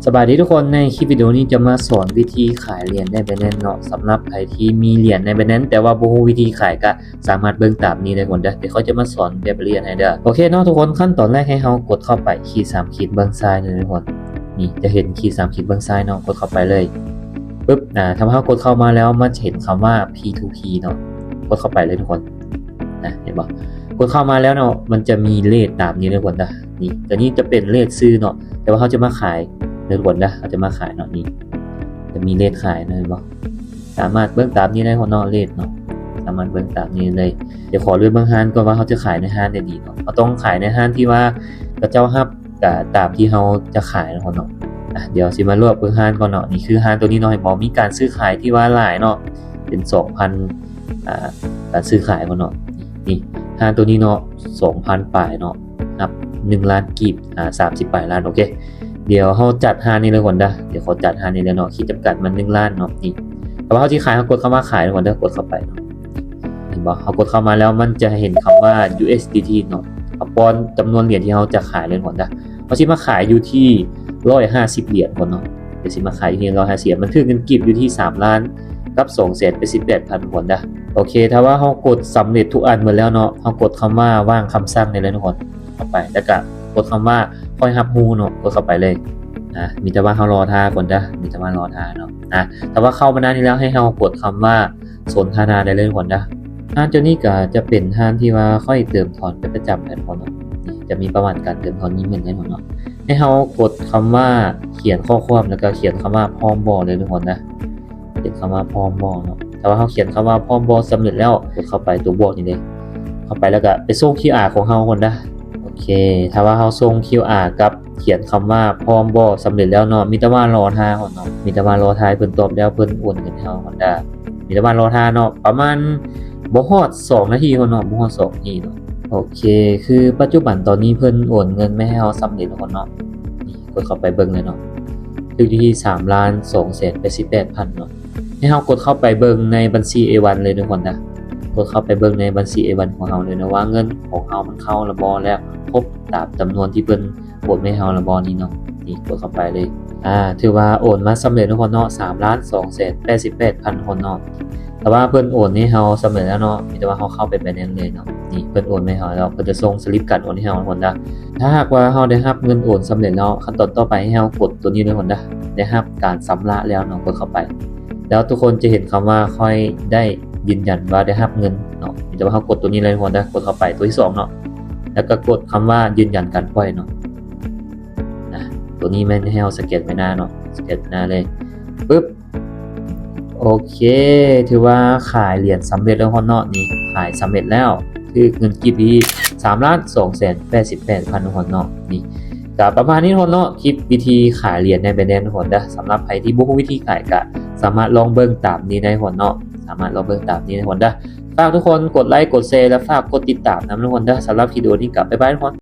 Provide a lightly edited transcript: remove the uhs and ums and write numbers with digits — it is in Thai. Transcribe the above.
สบายดีทุกคนในคลิปวิดีโอนี้จะมาสอนวิธีขายเหรียญใน Binance เนาะสำหรับใครที่มีเหรียญใน Binance แต่ว่าบ่ฮู้วิธีขายก็สามารถเบิ่งตามนี้ได้คนเด้อเดี๋ยวเขาจะมาสอนแบบละเอียดให้เด้อโอเคเนาะทุกคนขั้นตอนแรกให้เฮากดเข้าไปขีด3ขีดเบื้องซ้ายนี่ทุกคนนี่จะเห็นขีด3ขีดเบื้องซ้ายเนาะกดเข้าไปเลยปึ๊บถ้าเฮากดเข้ามาแล้วมันจะเห็นคำว่า P2P เนาะกดเข้าไปเลยทุกคนเห็นบ่กดเข้ามาแล้วเนาะมันจะมีเลขตามนี้ทุกคนนะนี่ตัวนี้จะเป็นเลขซื้อเนาะแต่ว่าเขาจะมาขายในบนนะเขาจะมาขายเนาะนี่จะมีเลขขายนะบอกสามารถเบื้องตามนี้ได้คนนอกเลขเนาะสามารถเบื้องตามนี้เลยเดี๋ยวขอเลือกเบื้องห้านก่อนว่าเขาจะขายในห้านได้ดีเนาะเขาต้องขายในห้านที่ว่าเจ้าฮับตามที่เขาจะขายนะคนเนาะเดี๋ยวสิมาเลือกเบื้องห้านก่อนเนาะนี่คือห้านตัวนี้เนาะให้บอกมีการซื้อขายที่ว่าหลายเนาะเป็น 2,000 การซื้อขายคนเนาะนี่ห้านตัวนี้เนาะ 2,000 ปลายเนาะนับ1 ล้านกีบ30 ปลายล้านโอเคเดี๋ยวเขาจัดหานี่เลยก่อนเด้อเดี๋ยวเขาจัดหานี่เลยเนาะขีดจำกัดมัน1 ล้านเนาะนี่แต่ว่าเขาที่ขายเขากดเข้ามาขายก่อนเด้อกดเข้าไปเนาะเห็นบ่เขากดเข้ามาแล้วมันจะเห็นคำว่า USDT เนาะเอาปอนจำนวนเหรียญที่เขาจะขายเลยก่อนเด้อเขาสิมาขายอยู่ที่150 เหรียญก่อนเนาะเดี๋ยวสิมาขายอยู่ที่150เหรียญมันคือเงินกีบอยู่ที่3 ล้านกับ218,000คนเด้อโอเคถ้าว่าเขากดสำเร็จทุกอันหมดแล้วเนาะเขากดคำว่าว่างคำสั่งได้เลยทุกคนเข้าไปแล้วก็กดคำว่าค่อยฮับฮูเนาะกดเข้าไปเลยมีแต่ว่าเขารอท่าก่อนจ้ะมีแต่ว่ารอท่าเนาะแต่ว่าเข้ามาด้านนี้แล้วให้เรากดคำว่าสนทนาได้เลยก่อนจ้ะท่านเจ้านี้ก็จะเป็นท่านที่ว่าค่อยเติมถอนเป็นประจำกันคนเนาะจะมีประวัติการเติมถอนนี้เหมือนกันหมดเนาะให้เรากดคำว่าเขียนข้อความแล้วก็เขียนคำว่าพร้อมบอเลยทุกคนนะเขียนคำว่าพร้อมบอเนาะแต่ว่าเขาเขียนคำว่าพร้อมบอสำเร็จแล้วกดเข้าไปตัวบวกนี่เลยเข้าไปแล้วก็ไปส่ง QR ของเราคนนะโอเคถ้าว่าเขาส่ง QR กับเขียนคำว่าพร้อมบอสำเร็จแล้วเนาะมีแต่ว่ารอท่าคนเนาะมีแต่ว่ารอท่าเพิ่นตอบแล้วเพิ่นโอนเงินให้เราคนได้มีแต่ว่ารอท่าเนาะประมาณบ่ฮอด2 นาทีคนเนาะบ่ฮอด2 นาทีเนาะโอเคคือปัจจุบันตอนนี้เพิ่นโอนเงินไม่ให้เราสำเร็จแล้วคนเนาะนี่กดเข้าไปเบิ่งเลยเนาะอยู่ที่3,288,000เนาะให้เรากดเข้าไปเบิ่งในบัญชี A1 เลยทุกคนนะกดเข้าไปเบิ่งในบัญชี A1 ของเราเลยนะว่าเงินของเรามันเข้าระบอแล้วครบตามจำนวนที่เพิ่นโอนให้เราระบอนี้เนาะนี่กดเข้าไปเลยถือว่าโอนมาสำเร็จทุกคนเนาะ3,288,000คนเนาะแต่ว่าเพิ่นโอนให้เราสำเร็จแล้วเนาะมีแต่ว่าเขาเข้าไปในนั้นเลยเนาะนี่เพิ่นโอนให้เราแล้วเพิ่นจะส่งสลิปการโอนให้เราทุกคนนะถ้าหากว่าเราได้รับเงินโอนสำเร็จแล้วขั้นตอนต่อไปให้เรากดตัวนี้เลยทุกคนนะได้รับการชำระแล้วเนาะกดเข้าไปแล้วทุกคนจะเห็นคำว่าค่อยได้ยืนยันว่าได้รับเงินเนาะแต่ว่าเขากดตัวนี้เลยทุกคนนะกดเข้าไปตัวที่2เนาะแล้วก็กดคำว่ายืนยันการปล่อยเนาะตัวนี้แม่นให้เราสแกนไว้หน้าเนาะสแกนหน้าเลยปึ๊บโอเคถือว่าขายเหรียญสำเร็จแล้วคนเนาะนี่ขายสำเร็จแล้วคือเงินกีบที่3,288,000คนเนาะนี่ก็ประมาณนี้ทุกคนเนาะคลิปวิธีขายเหรียญใน Binance ทุกคนนะสำหรับใครที่บ่รู้วิธีขายก็สามารถลองเบิ่งตามนี้ได้ทุกคนเนาะสามารถลองเบิ่งตามนี้ได้ทุกคนนะฝากทุกคนกดไลค์กดแชร์และฝากกดติดตามนะทุกคนนะสำหรับวิดีโอนี้ก็บ๊ายบายทุกคน